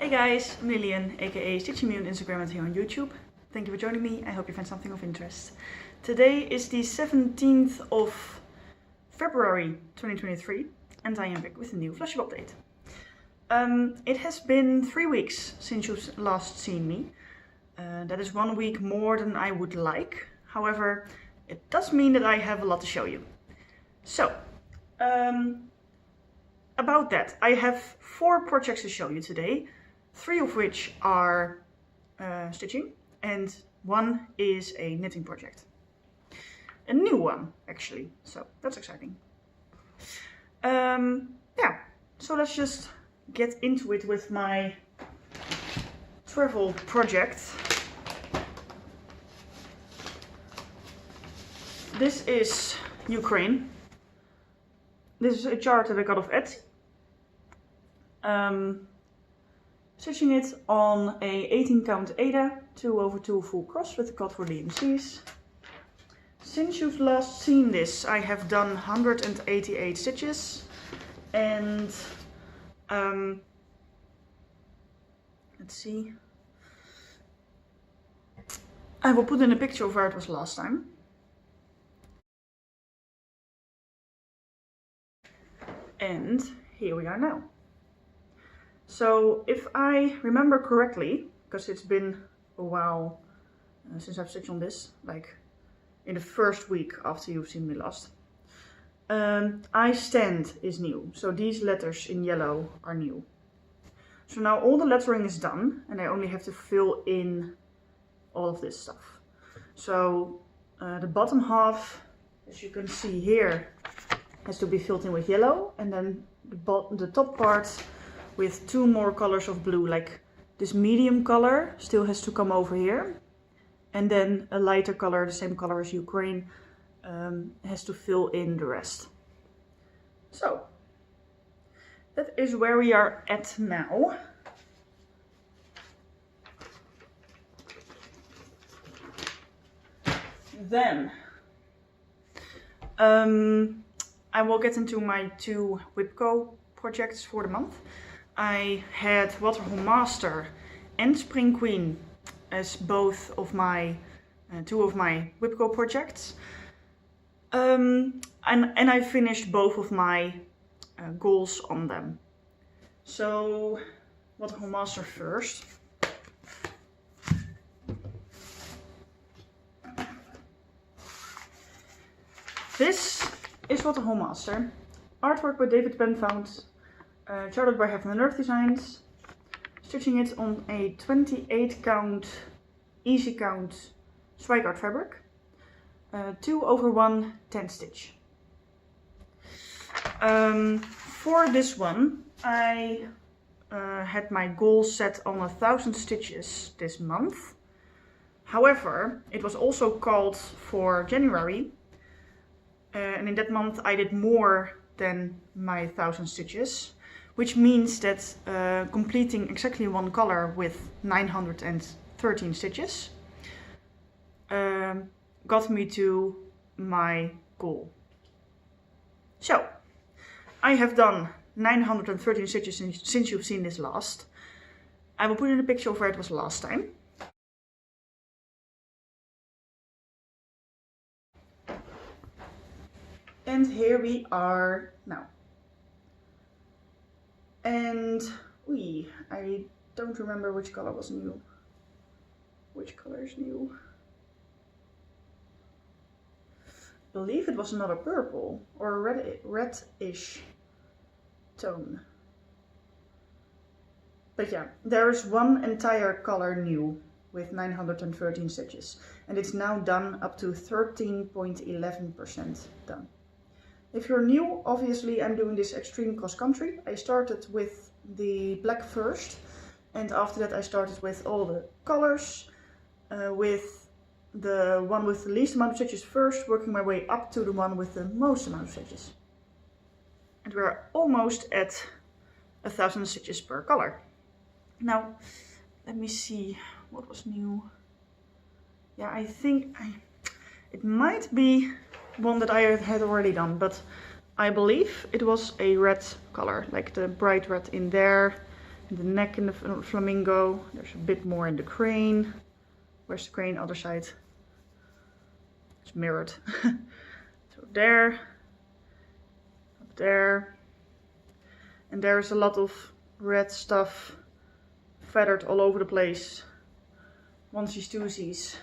guys, I'm Lillian, aka Stitching Me on Instagram and here on YouTube. Thank you for joining me. I hope you find something of interest. Today is the 17th of February 2023 and I am back with a new Flosstube update. It has been 3 weeks since you've last seen me. That is 1 week more than I would like. However, it does mean that I have a lot to show you. So, about that, I have 4 projects to show you today. 3 of which are stitching and 1 is a knitting project. A new one, actually, so that's exciting. Yeah, so let's just get into it with my travel project. This is Ukraine. This is a chart that I got off Etsy. Stitching it on a 18 count Aida 2/2 full cross with the cut for DMCs. Since you've last seen this, I have done 188 stitches and let's see. I will put in a picture of where it was last time. And here we are now. So if I remember correctly, because it's been a while since I've stitched on this, like in the first week after you've seen me last, I stand is new. So these letters in yellow are new. So now all the lettering is done and I only have to fill in all of this stuff. So the bottom half, as you can see here, has to be filled in with yellow, and then the top part with 2 more colors of blue, like this medium color still has to come over here, and then a lighter color, the same color as Ukraine, has to fill in the rest. So that is where we are at now. Then I will get into my 2 Whipco projects for the month. I had Waterfall Master and Spring Queen as both of my 2 of my Whipco projects. And I finished both of my goals on them. So Waterfall Master first. This is Waterfall Master. Artwork by David Penfound. Charted by Heaven and Earth Designs. Stitching it on a 28 count, easy count Swigart fabric. 2/1 10 stitch. For this one, I had my goal set on 1,000 stitches this month. However, it was also called for January. And in that month I did more than my 1,000 stitches, which means that completing exactly 1 color with 913 stitches got me to my goal. So I have done 913 stitches since you've seen this last. I will put in a picture of where it was last time. And here we are now. And I don't remember which color was new. Which color is new? I believe it was another purple or a reddish tone. But yeah, there is 1 entire color new with 913 stitches. And it's now done up to 13.11% done. If you're new, obviously I'm doing this extreme cross country. I started with the black first, and after that I started with all the colors, with the one with the least amount of stitches first, working my way up to the one with the most amount of stitches. And we're almost at 1,000 stitches per color. Now, let me see what was new. Yeah, I think it might be one that I had already done, but I believe it was a red color, like the bright red in there the neck in the flamingo. There's a bit more in the crane. Where's the crane? Other side. It's mirrored. So there, up there. And there's a lot of red stuff feathered all over the place. Onesies, twosies.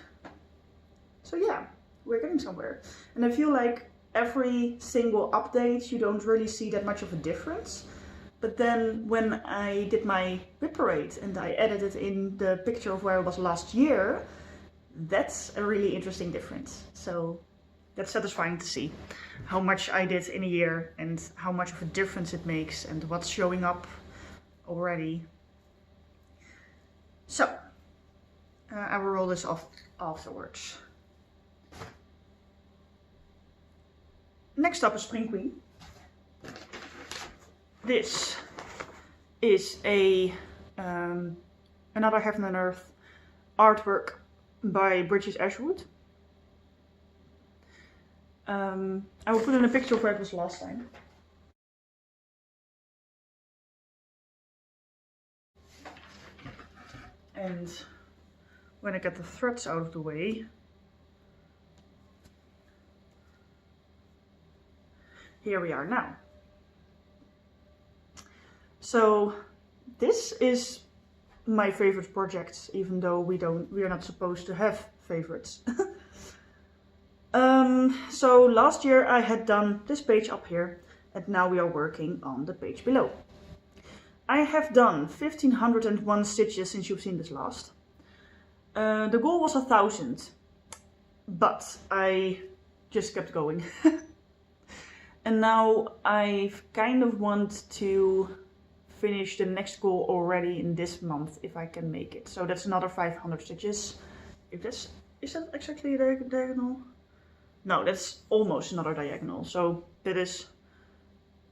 So yeah, we're getting somewhere. And I feel like every single update, you don't really see that much of a difference. But then when I did my whip parade and I edited in the picture of where I was last year, that's a really interesting difference. So that's satisfying to see how much I did in a year and how much of a difference it makes and what's showing up already. So I will roll this off afterwards. Next up is Spring Queen. This is a another Heaven and Earth artwork by Bridget Ashwood. I will put in a picture of where it was last time. And when I get the threads out of the way, here we are now. So this is my favorite project, even though we are not supposed to have favorites. So last year I had done this page up here, and now we are working on the page below. I have done 1501 stitches since you've seen this last. The goal was 1000, but I just kept going. And now I kind of want to finish the next goal already in this month if I can make it. So that's another 500 stitches. If that's, is that exactly a diagonal? No, that's almost another diagonal. So that is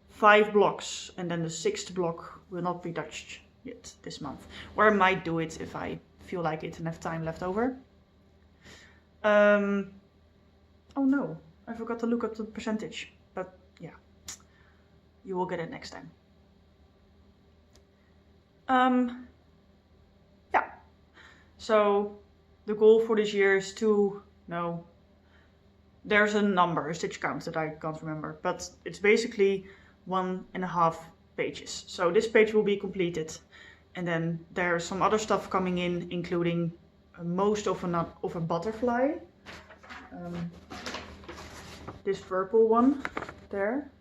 5 blocks, and then the 6th block will not be touched yet this month. Or I might do it if I feel like it and have time left over. Oh no, I forgot to look up the percentage, but yeah, you will get it next time. Yeah, so the goal for this year is there's a number, a stitch count that I can't remember, but it's basically 1.5 pages. So this page will be completed, and then there's some other stuff coming in, including most of a butterfly. This purple one there.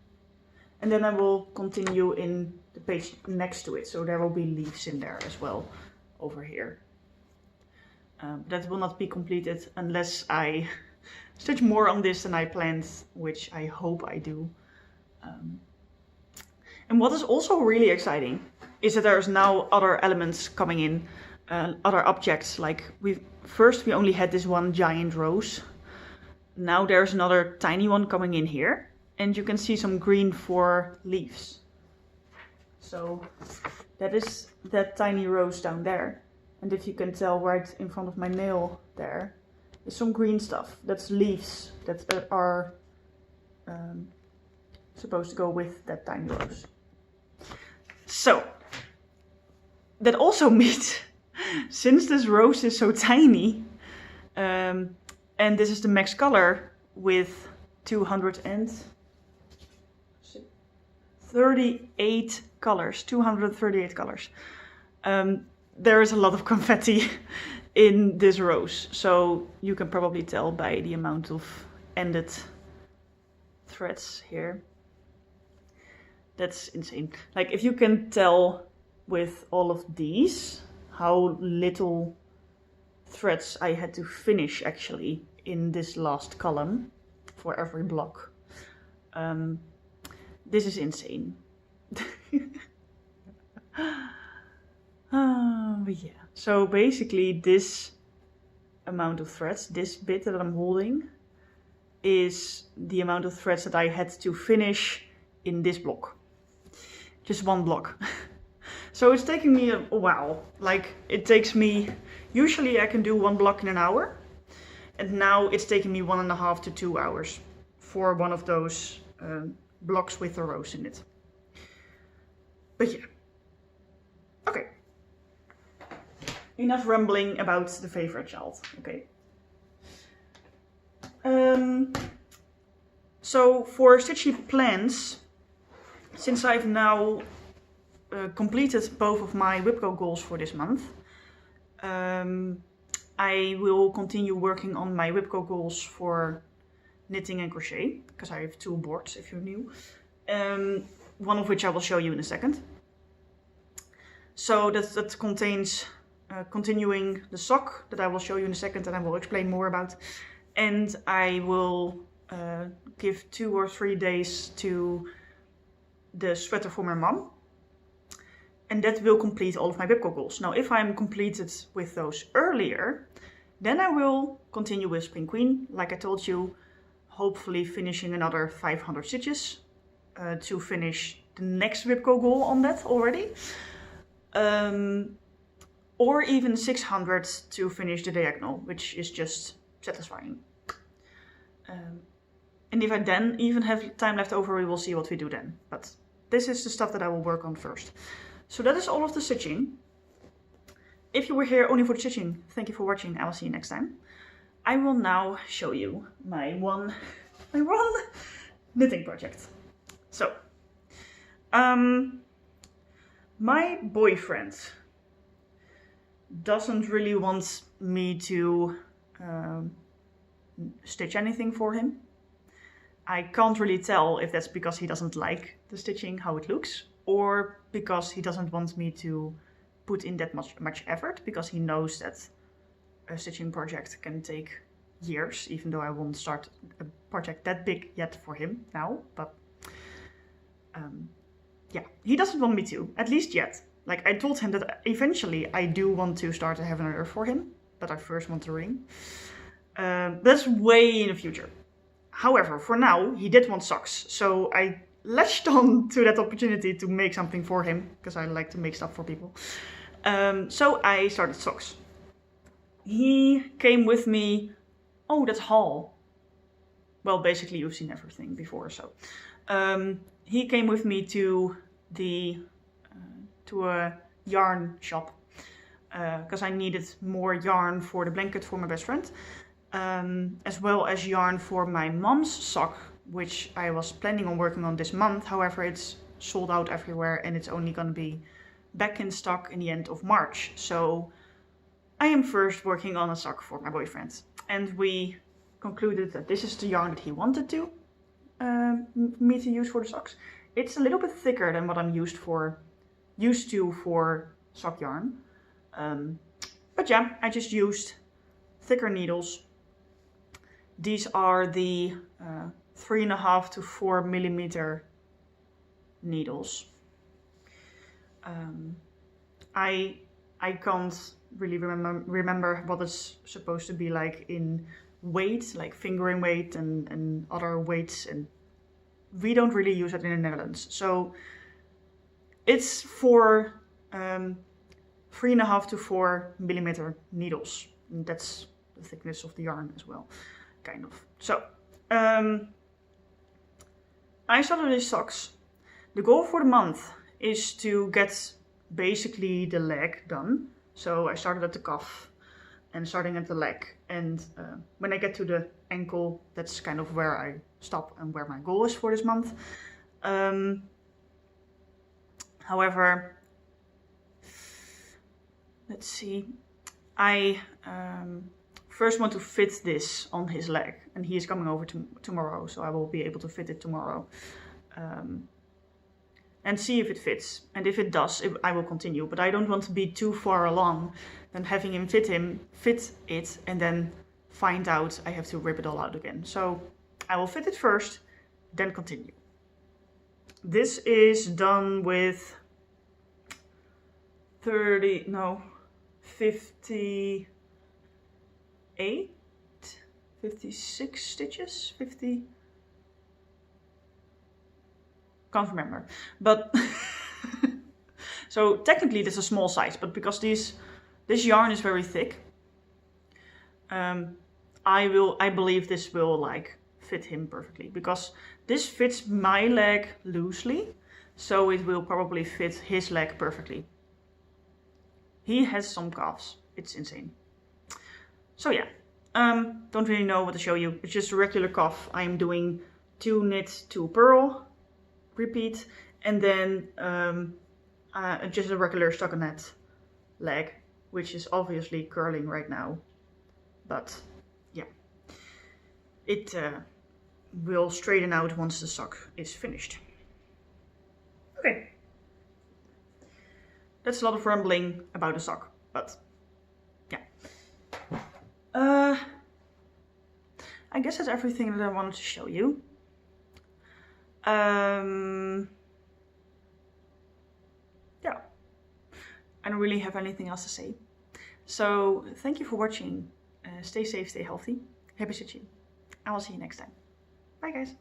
And then I will continue in the page next to it. So there will be leaves in there as well over here. That will not be completed unless I stitch more on this than I planned, which I hope I do. And what is also really exciting is that there's now other elements coming in, other objects. Like we only had this one giant rose. Now there's another tiny one coming in here, and you can see some green for leaves. So that is that tiny rose down there. And if you can tell right in front of my nail there, is some green stuff. That's leaves that are supposed to go with that tiny rose. So that also means, since this rose is so tiny, and this is the max color with 238 colors, 238 colors. There is a lot of confetti in this rose, so you can probably tell by the amount of ended threads here. That's insane. Like, if you can tell with all of these how little threads I had to finish actually in this last column for every block. This is insane. But yeah, so basically this amount of threads, this bit that I'm holding, is the amount of threads that I had to finish in this block. Just one block. So it's taking me a while. Like, it takes me, usually I can do one block in an hour, and now it's taking me 1.5 to 2 hours for one of those blocks with a rose in it. But yeah. Okay. enough rambling about the favorite child, okay? So for stitchy plans, since I've now completed both of my WIPCO goals for this month, I will continue working on my WIPCO goals for knitting and crochet, because I have 2 boards if you're new, one of which I will show you in a second. So that contains continuing the sock that I will show you in a second and I will explain more about, and I will give 2 or 3 days to the sweater for my mom, and that will complete all of my WIPCO goals. Now if I'm completed with those earlier, then I will continue with Spring Queen, like I told you, hopefully finishing another 500 stitches to finish the next WIPCO goal on that already. Or even 600 to finish the diagonal, which is just satisfying. And if I then even have time left over, we will see what we do then. But this is the stuff that I will work on first. So that is all of the stitching. If you were here only for the stitching, thank you for watching. I will see you next time. I will now show you my one knitting project. So, my boyfriend doesn't really want me to stitch anything for him. I can't really tell if that's because he doesn't like the stitching, how it looks, or because he doesn't want me to put in that much effort, because he knows that a stitching project can take years, even though I won't start a project that big yet for him now, but yeah, he doesn't want me to, at least yet. Like, I told him that eventually I do want to start a Heaven and Earth for him, but I first want the ring. That's way in the future. However, for now, he did want socks, so I latched on to that opportunity to make something for him, because I like to make stuff for people. So I started socks. He came with me. Oh, that's haul. Well, basically you've seen everything before, so. He came with me to a yarn shop, because I needed more yarn for the blanket for my best friend, as well as yarn for my mom's sock, which I was planning on working on this month. However, it's sold out everywhere and it's only going to be back in stock in the end of March. So I am first working on a sock for my boyfriend, and we concluded that this is the yarn that he wanted to me to use for the socks. It's a little bit thicker than what I'm used to for sock yarn, but yeah, I just used thicker needles. These are the 3.5 to 4 millimeter needles. I can't really remember what it's supposed to be like in weight, like fingering weight and other weights, and we don't really use it in the Netherlands. So it's for 3.5 to 4 millimeter needles. And that's the thickness of the yarn as well, kind of. So I started these socks. The goal for the month is to get basically the leg done. So I started at the cuff and starting at the leg, and when I get to the ankle, that's kind of where I stop and where my goal is for this month. However, let's see, I first want to fit this on his leg, and he is coming over tomorrow, so I will be able to fit it tomorrow. And see if it fits, and if it does, I will continue. But I don't want to be too far along than having him fit it, and then find out I have to rip it all out again. So I will fit it first, then continue. This is done with 56 stitches, 50. Can't remember, but so technically this is a small size, but because this yarn is very thick, I believe this will like fit him perfectly, because this fits my leg loosely, so it will probably fit his leg perfectly. He has some calves, It's insane. So yeah, don't really know what to show you. It's just a regular cuff. I'm doing 2 knit, 2 purl, repeat, and then just a regular stockinette leg, which is obviously curling right now. But yeah, it will straighten out once the sock is finished. Okay, that's a lot of rambling about the sock, but yeah. I guess that's everything that I wanted to show you. Yeah, I don't really have anything else to say. So thank you for watching. Stay safe, stay healthy. Happy stitching. I will see you next time. Bye guys.